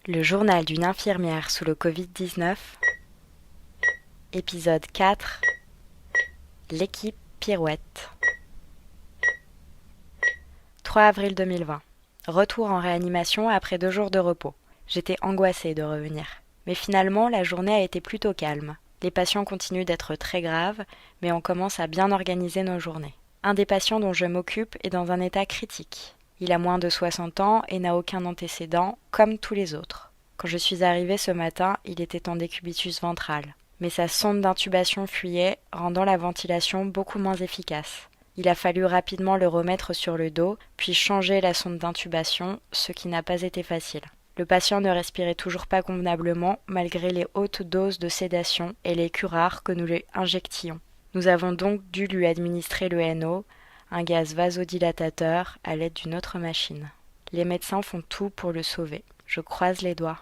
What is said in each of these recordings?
Le journal d'une infirmière sous le Covid-19, épisode 4, l'équipe Pirouette. 3 avril 2020. Retour en réanimation après 2 jours de repos. J'étais angoissée de revenir. Mais finalement, la journée a été plutôt calme. Les patients continuent d'être très graves, mais on commence à bien organiser nos journées. Un des patients dont je m'occupe est dans un état critique. Il a moins de 60 ans et n'a aucun antécédent, comme tous les autres. Quand je suis arrivée ce matin, il était en décubitus ventral. Mais sa sonde d'intubation fuyait, rendant la ventilation beaucoup moins efficace. Il a fallu rapidement le remettre sur le dos, puis changer la sonde d'intubation, ce qui n'a pas été facile. Le patient ne respirait toujours pas convenablement, malgré les hautes doses de sédation et les curares que nous lui injections. Nous avons donc dû lui administrer le NO, un gaz vasodilatateur, à l'aide d'une autre machine. Les médecins font tout pour le sauver. Je croise les doigts.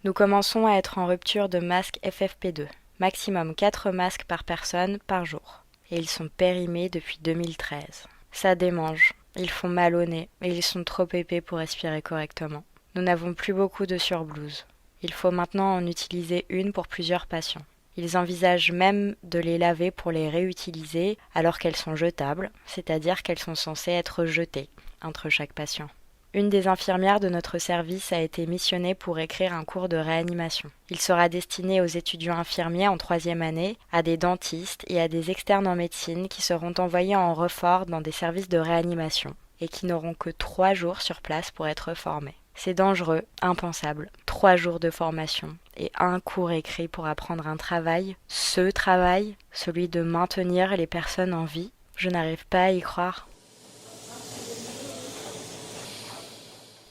Nous commençons à être en rupture de masques FFP2. Maximum 4 masques par personne par jour. Et ils sont périmés depuis 2013. Ça démange. Ils font mal au nez et ils sont trop épais pour respirer correctement. Nous n'avons plus beaucoup de surblouses. Il faut maintenant en utiliser une pour plusieurs patients. Ils envisagent même de les laver pour les réutiliser alors qu'elles sont jetables, c'est-à-dire qu'elles sont censées être jetées entre chaque patient. Une des infirmières de notre service a été missionnée pour écrire un cours de réanimation. Il sera destiné aux étudiants infirmiers en 3e année, à des dentistes et à des externes en médecine qui seront envoyés en renfort dans des services de réanimation et qui n'auront que 3 jours sur place pour être formés. C'est dangereux, impensable. 3 jours de formation et un cours écrit pour apprendre un travail, ce travail, celui de maintenir les personnes en vie. Je n'arrive pas à y croire.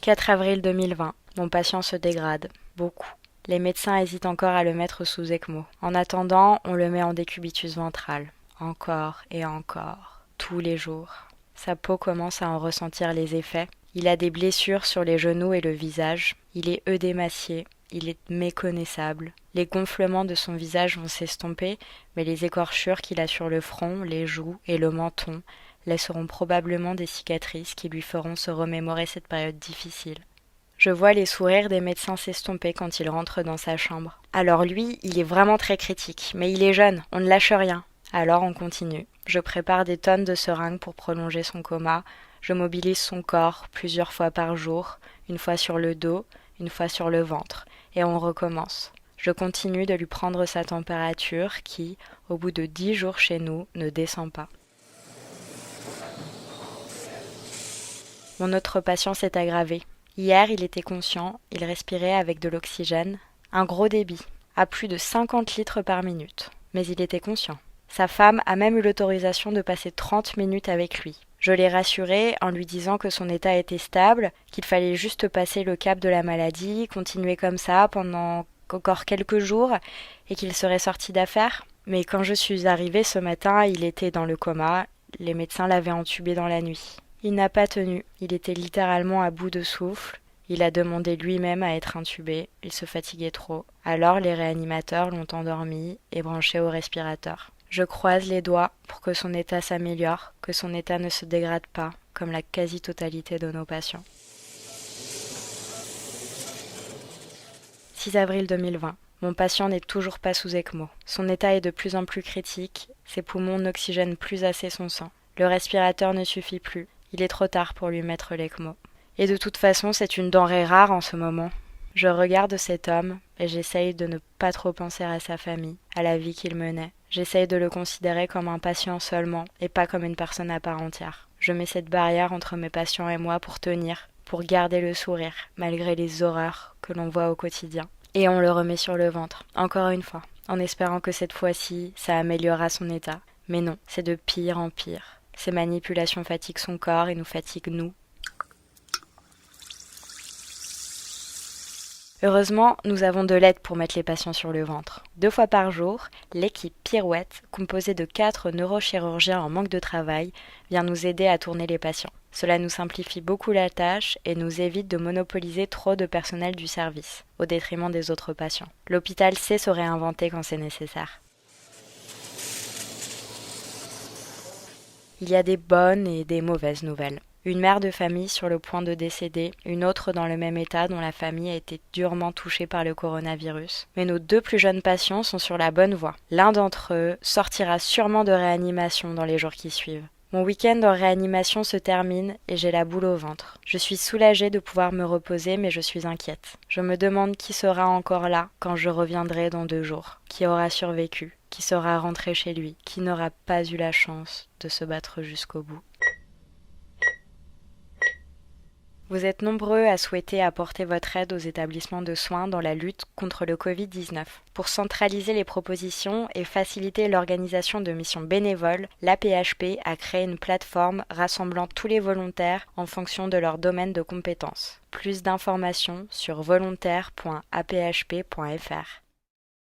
4 avril 2020. Mon patient se dégrade. Beaucoup. Les médecins hésitent encore à le mettre sous ECMO. En attendant, on le met en décubitus ventral. Encore et encore. Tous les jours. Sa peau commence à en ressentir les effets. Il a des blessures sur les genoux et le visage. Il est œdémacié. Il est méconnaissable. Les gonflements de son visage vont s'estomper, mais les écorchures qu'il a sur le front, les joues et le menton laisseront probablement des cicatrices qui lui feront se remémorer cette période difficile. Je vois les sourires des médecins s'estomper quand il rentre dans sa chambre. Alors lui, il est vraiment très critique, mais il est jeune, on ne lâche rien. Alors on continue. Je prépare des tonnes de seringues pour prolonger son coma. Je mobilise son corps plusieurs fois par jour, une fois sur le dos, une fois sur le ventre, et on recommence. Je continue de lui prendre sa température qui, au bout de 10 jours chez nous, ne descend pas. Mon autre patient s'est aggravé. Hier, il était conscient, il respirait avec de l'oxygène, un gros débit, à plus de 50 litres par minute. Mais il était conscient. Sa femme a même eu l'autorisation de passer 30 minutes avec lui. Je l'ai rassuré en lui disant que son état était stable, qu'il fallait juste passer le cap de la maladie, continuer comme ça pendant encore quelques jours et qu'il serait sorti d'affaire. Mais quand je suis arrivée ce matin, il était dans le coma, les médecins l'avaient entubé dans la nuit. Il n'a pas tenu, il était littéralement à bout de souffle, il a demandé lui-même à être intubé, il se fatiguait trop. Alors les réanimateurs l'ont endormi et branché au respirateur. Je croise les doigts pour que son état s'améliore, que son état ne se dégrade pas, comme la quasi-totalité de nos patients. 6 avril 2020. Mon patient n'est toujours pas sous ECMO. Son état est de plus en plus critique, ses poumons n'oxygènent plus assez son sang. Le respirateur ne suffit plus. Il est trop tard pour lui mettre l'ECMO. Et de toute façon, c'est une denrée rare en ce moment. Je regarde cet homme et j'essaye de ne pas trop penser à sa famille, à la vie qu'il menait. J'essaye de le considérer comme un patient seulement et pas comme une personne à part entière. Je mets cette barrière entre mes patients et moi pour tenir, pour garder le sourire, malgré les horreurs que l'on voit au quotidien. Et on le remet sur le ventre, encore une fois, en espérant que cette fois-ci, ça améliorera son état. Mais non, c'est de pire en pire. Ces manipulations fatiguent son corps et nous fatiguent nous. Heureusement, nous avons de l'aide pour mettre les patients sur le ventre. 2 fois par jour, l'équipe Pirouette, composée de 4 neurochirurgiens en manque de travail, vient nous aider à tourner les patients. Cela nous simplifie beaucoup la tâche et nous évite de monopoliser trop de personnel du service, au détriment des autres patients. L'hôpital sait se réinventer quand c'est nécessaire. Il y a des bonnes et des mauvaises nouvelles. Une mère de famille sur le point de décéder, une autre dans le même état dont la famille a été durement touchée par le coronavirus. Mais nos 2 plus jeunes patients sont sur la bonne voie. L'un d'entre eux sortira sûrement de réanimation dans les jours qui suivent. Mon week-end en réanimation se termine et j'ai la boule au ventre. Je suis soulagée de pouvoir me reposer, mais je suis inquiète. Je me demande qui sera encore là quand je reviendrai dans 2 jours, qui aura survécu, qui sera rentré chez lui, qui n'aura pas eu la chance de se battre jusqu'au bout. Vous êtes nombreux à souhaiter apporter votre aide aux établissements de soins dans la lutte contre le Covid-19. Pour centraliser les propositions et faciliter l'organisation de missions bénévoles, l'APHP a créé une plateforme rassemblant tous les volontaires en fonction de leur domaine de compétences. Plus d'informations sur volontaire.aphp.fr.